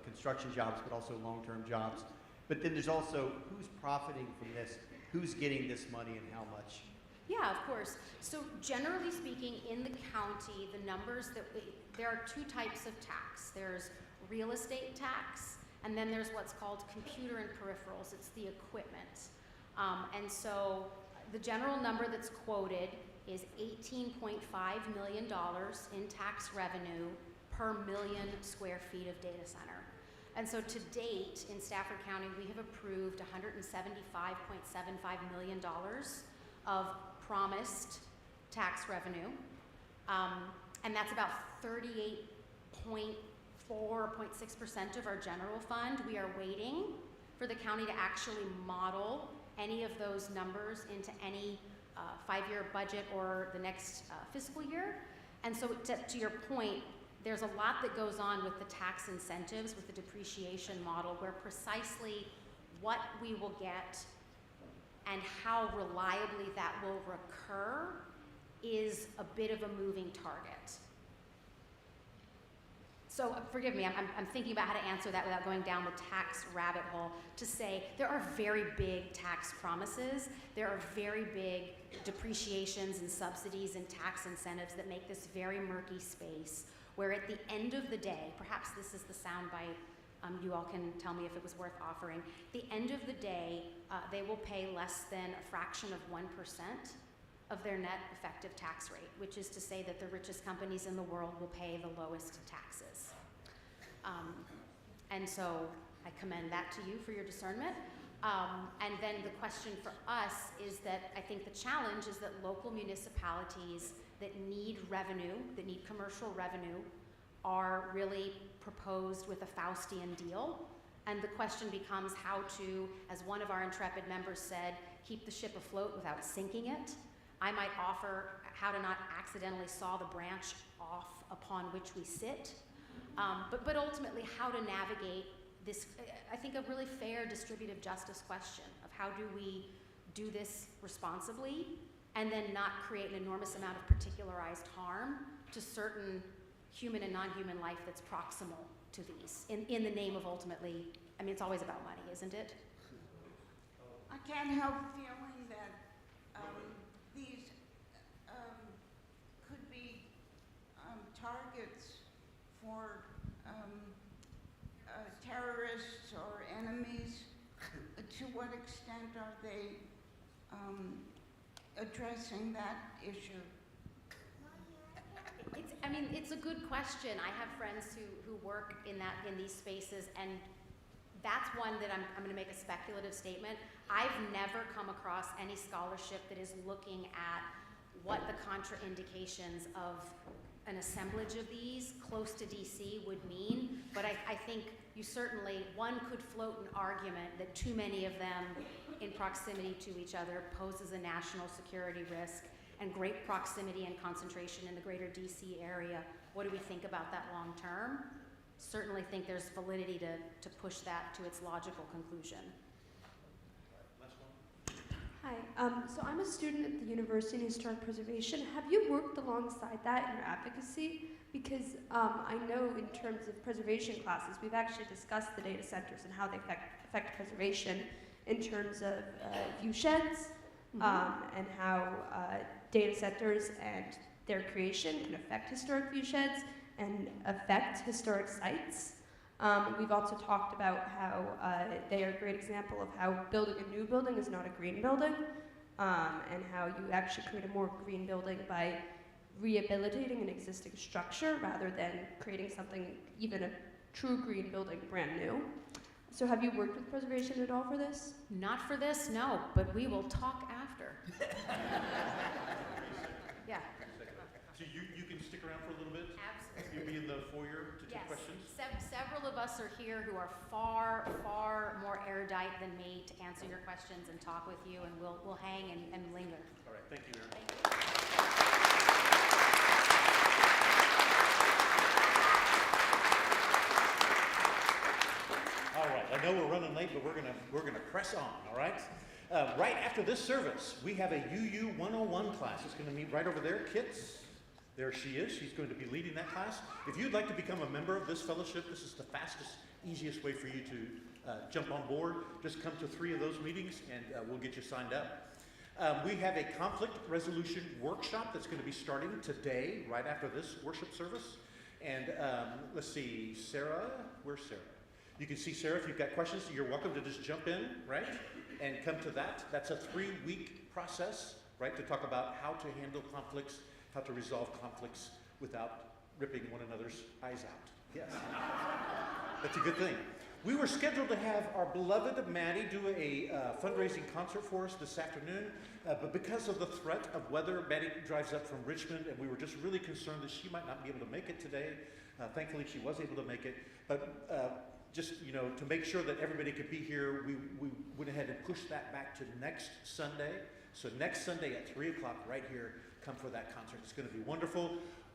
construction jobs, but also long-term jobs. But then there's also who's profiting from this, who's getting this money and how much? Yeah, of course. So generally speaking, in the county, the numbers there are two types of tax. There's real estate tax, and then there's what's called computer and peripherals. It's the equipment. And so the general number that's quoted is $18.5 million in tax revenue per million square feet of data center. And so to date, in Stafford County, we have approved $175.75 million of promised tax revenue. And that's about 38.4.6% of our general fund. We are waiting for the county to actually model any of those numbers into any 5-year budget or the next fiscal year. And so to your point, there's a lot that goes on with the tax incentives, with the depreciation model, where precisely what we will get and how reliably that will recur is a bit of a moving target. So forgive me, I'm thinking about how to answer that without going down the tax rabbit hole, to say there are very big tax promises, there are very big depreciations and subsidies and tax incentives that make this very murky space, where at the end of the day, perhaps this is the soundbite, you all can tell me if it was worth offering. At the end of the day, they will pay less than a fraction of 1% of their net effective tax rate, which is to say that the richest companies in the world will pay the lowest taxes. And so I commend that to you for your discernment. And then the question for us is that I think the challenge is that local municipalities that need revenue, that need commercial revenue, are really proposed with a Faustian deal. And the question becomes how to, as one of our intrepid members said, keep the ship afloat without sinking it. I might offer how to not accidentally saw the branch off upon which we sit, but ultimately how to navigate this, I think, a really fair distributive justice question of how do we do this responsibly and then not create an enormous amount of particularized harm to certain human and non-human life that's proximal to these in the name of ultimately, I mean, it's always about money, isn't it? I can't help feeling that these could be targets for terrorists or enemies. To what extent are they addressing that issue? It's a good question. I have friends who work in these spaces, and that's one that I'm going to make a speculative statement. I've never come across any scholarship that is looking at what the contraindications of an assemblage of these close to DC would mean, but I think one could float an argument that too many of them in proximity to each other poses a national security risk, and great proximity and concentration in the greater DC area. What do we think about that long term? Certainly think there's validity to push that to its logical conclusion. Hi, so I'm a student at the University in Historic Preservation. Have you worked alongside that in your advocacy? Because I know in terms of preservation classes, we've actually discussed the data centers and how they affect preservation in terms of view sheds, and how data centers and their creation can affect historic view sheds and affect historic sites. We've also talked about how they are a great example of how building a new building is not a green building, and how you actually create a more green building by rehabilitating an existing structure rather than creating something, even a true green building, brand new. So have you worked with preservation at all for this? Not for this, no, but we will talk after. Yeah, So you can stick around for a little bit? absolutely. You'll be in the foyer to take Yes, questions? several of us are here who are far, far more erudite than me to answer your questions and talk with you, and we'll hang and linger. All right, thank you, Aaron. Thank you. All right, I know we're running late, but we're gonna press on, all right? Right after this service, we have a UU 101 class. It's gonna meet right over there. Kits, there she is. She's going to be leading that class. If you'd like to become a member of this fellowship, this is the fastest, easiest way for you to jump on board. Just come to 3 of those meetings and we'll get you signed up. We have a conflict resolution workshop that's gonna be starting today, right after this worship service. And let's see, Sarah, where's Sarah? You can see Sarah if you've got questions. You're welcome to just jump in, right? And come to that. That's a 3-week process, right? To talk about how to handle conflicts, how to resolve conflicts without ripping one another's eyes out. Yes. That's a good thing. We were scheduled to have our beloved Maddie do a fundraising concert for us this afternoon, but because of the threat of weather, Maddie drives up from Richmond, and we were just really concerned that she might not be able to make it today. Thankfully, she was able to make it, but just, you know, to make sure that everybody could be here, we went ahead and pushed that back to next Sunday. So next Sunday at 3 o'clock right here, come for that concert. It's going to be wonderful.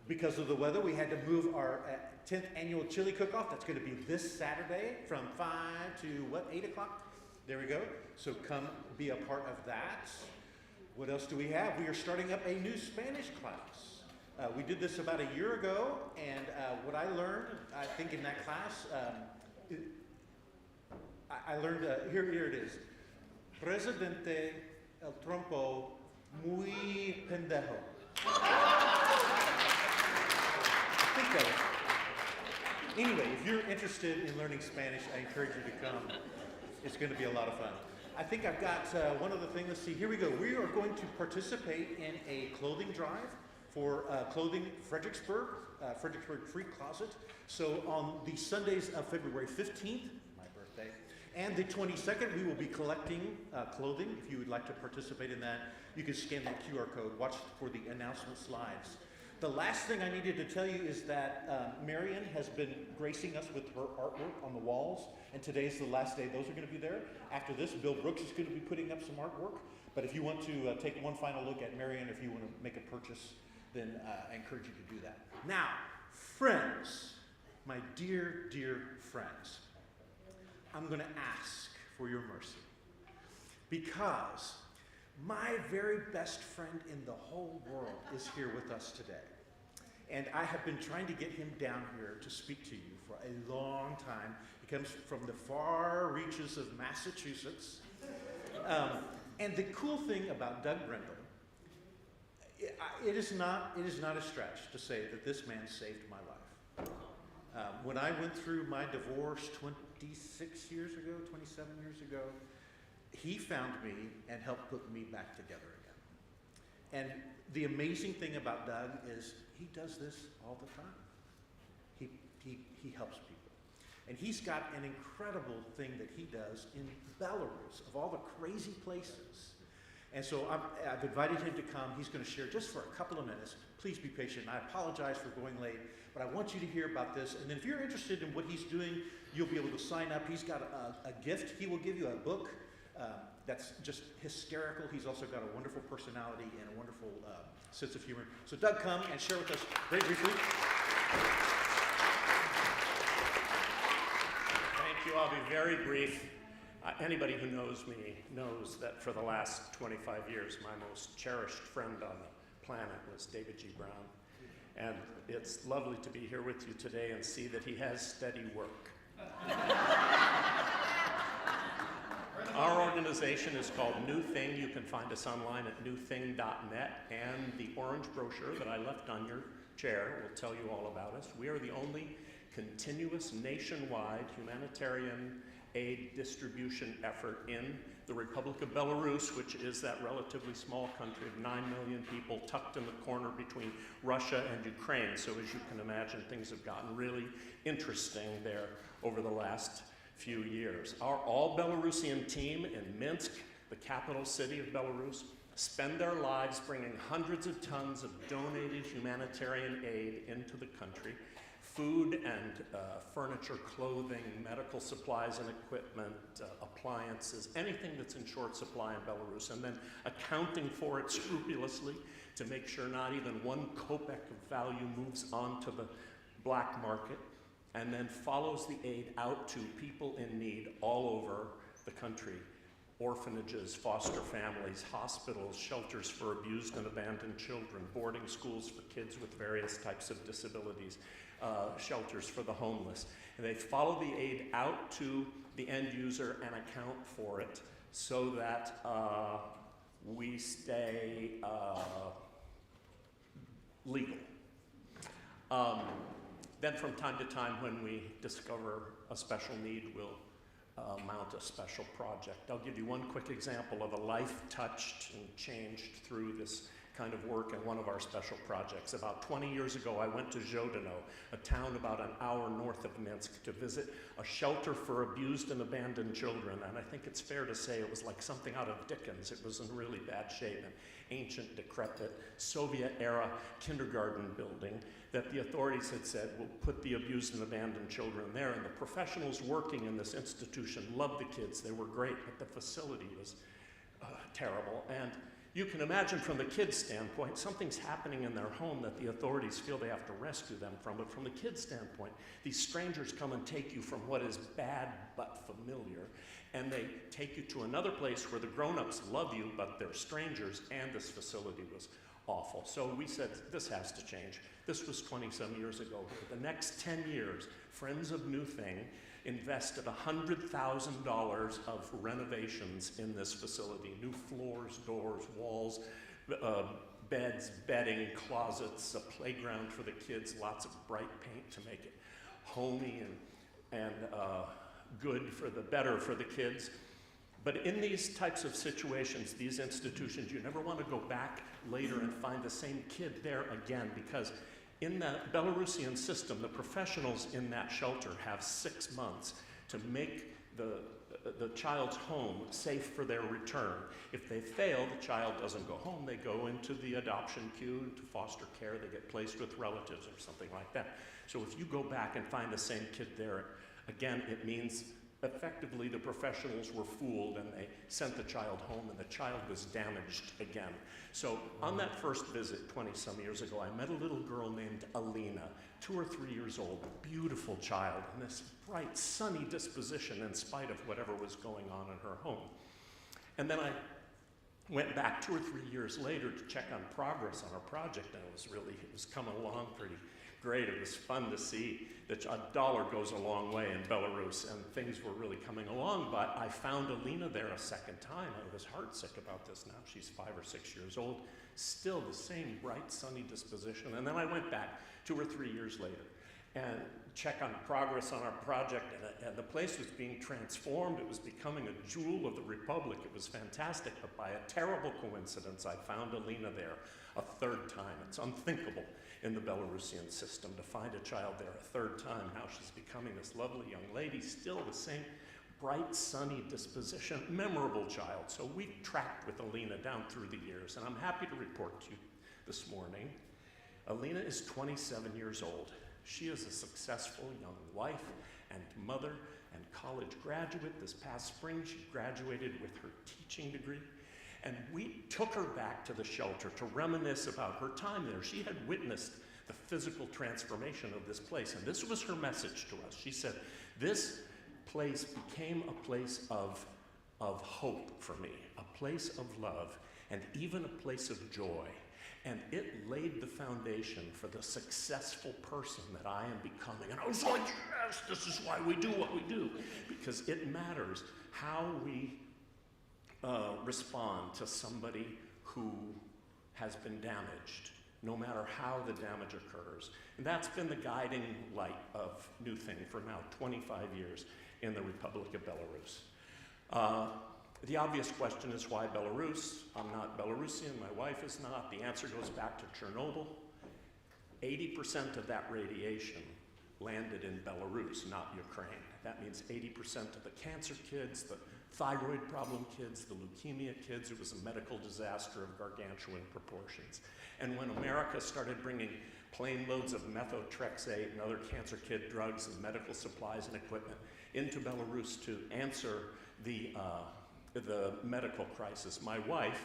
Because of the weather, we had to move our 10th annual chili cook-off. That's going to be this Saturday from 5 to, 8 o'clock? There we go. So come be a part of that. What else do we have? We are starting up a new Spanish class. We did this about a year ago, and what I learned, I think in that class, I learned, here it is. Presidente el trompo muy pendejo. Anyway, if you're interested in learning Spanish, I encourage you to come. It's going to be a lot of fun. I think I've got one other thing. Let's see. Here we go. We are going to participate in a clothing drive for Clothing Fredericksburg, Fredericksburg Free Closet. So on the Sundays of February 15th, my birthday, and the 22nd, we will be collecting clothing. If you would like to participate in that, you can scan that QR code. Watch for the announcement slides. The last thing I needed to tell you is that Marion has been gracing us with her artwork on the walls, and today's the last day those are going to be there. After this, Bill Brooks is going to be putting up some artwork. But if you want to take one final look at Marion, if you want to make a purchase, then I encourage you to do that. Now, friends, my dear, dear friends, I'm going to ask for your mercy because my very best friend in the whole world is here with us today. And I have been trying to get him down here to speak to you for a long time. He comes from the far reaches of Massachusetts. And the cool thing about Doug Brendel, it is not a stretch to say that this man saved my life. When I went through my divorce 26 years ago, 27 years ago, he found me and helped put me back together again. And the amazing thing about Doug is he does this all the time. He helps people. And he's got an incredible thing that he does in Belarus, of all the crazy places. And so I've invited him to come. He's going to share just for a couple of minutes. Please be patient. I apologize for going late, but I want you to hear about this. And then if you're interested in what he's doing, you'll be able to sign up. He's got a gift. He will give you a book that's just hysterical. He's also got a wonderful personality and a wonderful sense of humor. So Doug, come and share with us very briefly. Thank you. I'll be very brief. Anybody who knows me knows that for the last 25 years, my most cherished friend on the planet was David G. Brown. And it's lovely to be here with you today and see that he has steady work. Our organization is called New Thing. You can find us online at newthing.net, and the orange brochure that I left on your chair will tell you all about us. We are the only continuous nationwide humanitarian aid distribution effort in the Republic of Belarus, which is that relatively small country of 9 million people tucked in the corner between Russia and Ukraine. So as you can imagine, things have gotten really interesting there over the last few years. Our all Belarusian team in Minsk, the capital city of Belarus, spend their lives bringing hundreds of tons of donated humanitarian aid into the country, food and furniture, clothing, medical supplies and equipment, appliances, anything that's in short supply in Belarus, and then accounting for it scrupulously to make sure not even 1 kopeck of value moves onto the black market, and then follows the aid out to people in need all over the country. Orphanages, foster families, hospitals, shelters for abused and abandoned children, boarding schools for kids with various types of disabilities, shelters for the homeless. And they follow the aid out to the end user and account for it so that we stay legal. Then from time to time when we discover a special need, we'll mount a special project. I'll give you one quick example of a life touched and changed through this kind of work in one of our special projects. About 20 years ago, I went to Zhodino, a town about an hour north of Minsk, to visit a shelter for abused and abandoned children. And I think it's fair to say it was like something out of Dickens. It was in really bad shape, an ancient, decrepit, Soviet-era kindergarten building that the authorities had said, we'll put the abused and abandoned children there. And the professionals working in this institution loved the kids. They were great, but the facility was terrible. And you can imagine from the kids' standpoint, something's happening in their home that the authorities feel they have to rescue them from. But from the kids' standpoint, these strangers come and take you from what is bad but familiar, and they take you to another place where the grown-ups love you, but they're strangers, and this facility was awful. So we said, this has to change. This was 20-some years ago. But for the next 10 years, Friends of New Thing invested $100,000 of renovations in this facility. New floors, doors, walls, beds, bedding, closets, a playground for the kids, lots of bright paint to make it homey and good for the better for the kids. But in these types of situations, these institutions, you never want to go back later and find the same kid there again, because in the Belarusian system, the professionals in that shelter have 6 months to make the child's home safe for their return. If they fail, the child doesn't go home. They go into the adoption queue, into foster care. They get placed with relatives or something like that. So if you go back and find the same kid there, again, it means effectively the professionals were fooled and they sent the child home and the child was damaged again. So on that first visit 20-some years ago, I met a little girl named Alina, 2 or 3 years old, a beautiful child, and this bright, sunny disposition in spite of whatever was going on in her home. And then I went back 2 or 3 years later to check on progress on our project, and it was coming along pretty great. It was fun to see that a dollar goes a long way in Belarus, and things were really coming along. But I found Alina there a second time. I was heartsick about this. Now she's 5 or 6 years old, still the same bright, sunny disposition. And then I went back 2 or 3 years later and check on progress on our project, and the place was being transformed. It was becoming a jewel of the Republic. It was fantastic, but by a terrible coincidence, I found Alina there a third time. It's unthinkable in the Belarusian system to find a child there a third time. Now she's becoming this lovely young lady, still the same bright, sunny disposition, memorable child. So we tracked with Alina down through the years, and I'm happy to report to you this morning, Alina is 27 years old. She is a successful young wife and mother and college graduate. This past spring, she graduated with her teaching degree. And we took her back to the shelter to reminisce about her time there. She had witnessed the physical transformation of this place, and this was her message to us. She said, this place became a place of hope for me, a place of love, and even a place of joy. And it laid the foundation for the successful person that I am becoming. And I was like, yes, this is why we do what we do, because it matters how we respond to somebody who has been damaged, no matter how the damage occurs. And that's been the guiding light of New Thing for now 25 years in the Republic of Belarus. The obvious question is, why Belarus? I'm not Belarusian, my wife is not. The answer goes back to Chernobyl. 80% of that radiation landed in Belarus, not Ukraine. That means 80% of the cancer kids, the thyroid problem kids, the leukemia kids. It was a medical disaster of gargantuan proportions. And when America started bringing plane loads of methotrexate and other cancer kid drugs and medical supplies and equipment into Belarus to answer the medical crisis, my wife,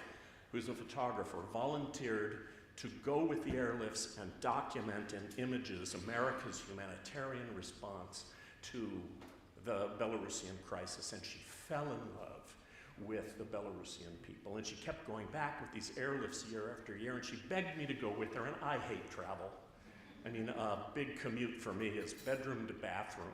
who's a photographer, volunteered to go with the airlifts and document in images America's humanitarian response to the Belarusian crisis. And she fell in love with the Belarusian people. And she kept going back with these airlifts year after year, and she begged me to go with her, and I hate travel. I mean, a big commute for me is bedroom to bathroom.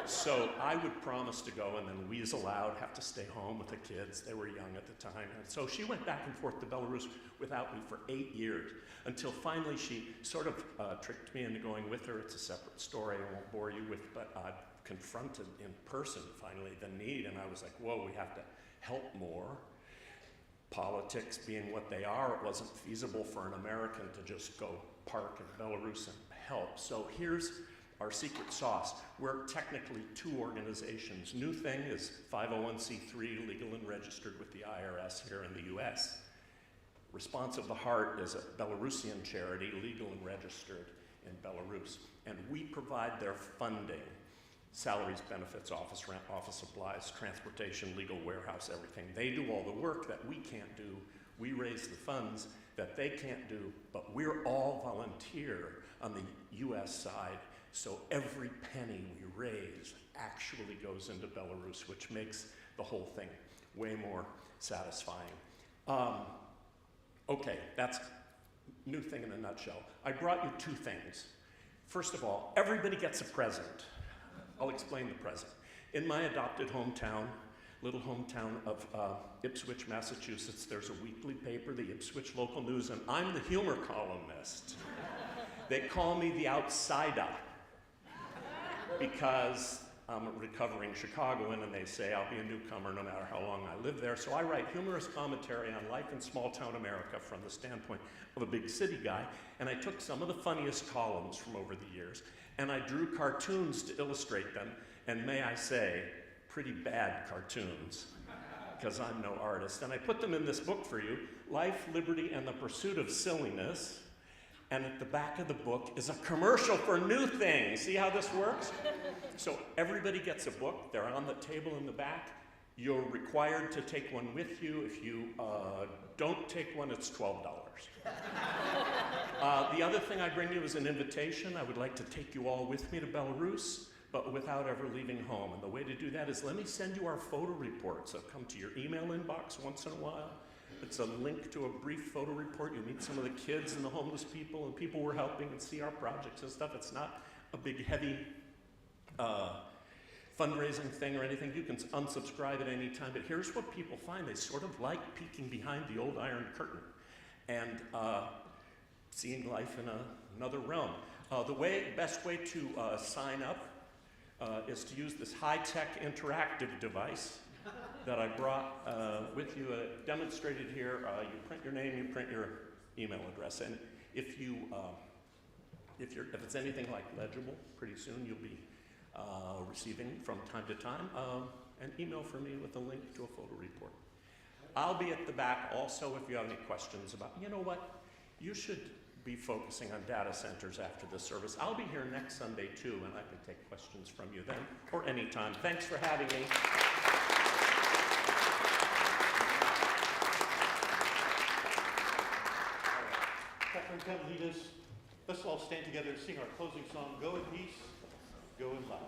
So I would promise to go and then weasel out, have to stay home with the kids. They were young at the time. And so she went back and forth to Belarus without me for 8 years, until finally she sort of tricked me into going with her. It's a separate story I won't bore you with, but I confronted in person finally the need, and I was like, whoa, we have to help more. Politics being what they are, it wasn't feasible for an American to just go park in Belarus and help. So here's our secret sauce. We're technically two organizations. New Thing is 501c3, legal and registered with the IRS here in the US. Response of the Heart is a Belarusian charity, legal and registered in Belarus. And we provide their funding, salaries, benefits, office rent, office supplies, transportation, legal, warehouse, everything. They do all the work that we can't do. We raise the funds that they can't do, but we're all volunteer on the US side. So every penny we raise actually goes into Belarus, which makes the whole thing way more satisfying. Okay, that's New Thing in a nutshell. I brought you two things. First of all, everybody gets a present. I'll explain the present. In my adopted hometown, little hometown of Ipswich, Massachusetts, there's a weekly paper, the Ipswich Local News, and I'm the humor columnist. They call me the outsider, because I'm a recovering Chicagoan, and they say I'll be a newcomer no matter how long I live there. So I write humorous commentary on life in small town America from the standpoint of a big city guy. And I took some of the funniest columns from over the years, and I drew cartoons to illustrate them. And may I say, pretty bad cartoons, because I'm no artist. And I put them in this book for you, Life, Liberty, and the Pursuit of Silliness. And at the back of the book is a commercial for New Thing. See how this works? So everybody gets a book. They're on the table in the back. You're required to take one with you. If you don't take one, it's $12. The other thing I bring you is an invitation. I would like to take you all with me to Belarus, but without ever leaving home. And the way to do that is let me send you our photo reports. They'll come to your email inbox once in a while. It's a link to a brief photo report. You meet some of the kids and the homeless people and people we're helping and see our projects and stuff. It's not a big, heavy fundraising thing or anything. You can unsubscribe at any time. But here's what people find. They sort of like peeking behind the old Iron Curtain and seeing life in another realm. The best way to sign up is to use this high-tech interactive device that I brought with you, demonstrated here. You print your name, you print your email address, and if it's anything like legible, pretty soon you'll be receiving from time to time an email from me with a link to a photo report. I'll be at the back also if you have any questions about, you know what, you should be focusing on data centers after the service. I'll be here next Sunday too, and I can take questions from you then or anytime. Thanks for having me. Catherine, come lead us. Let's all stand together and sing our closing song, Go in Peace, Go in Love.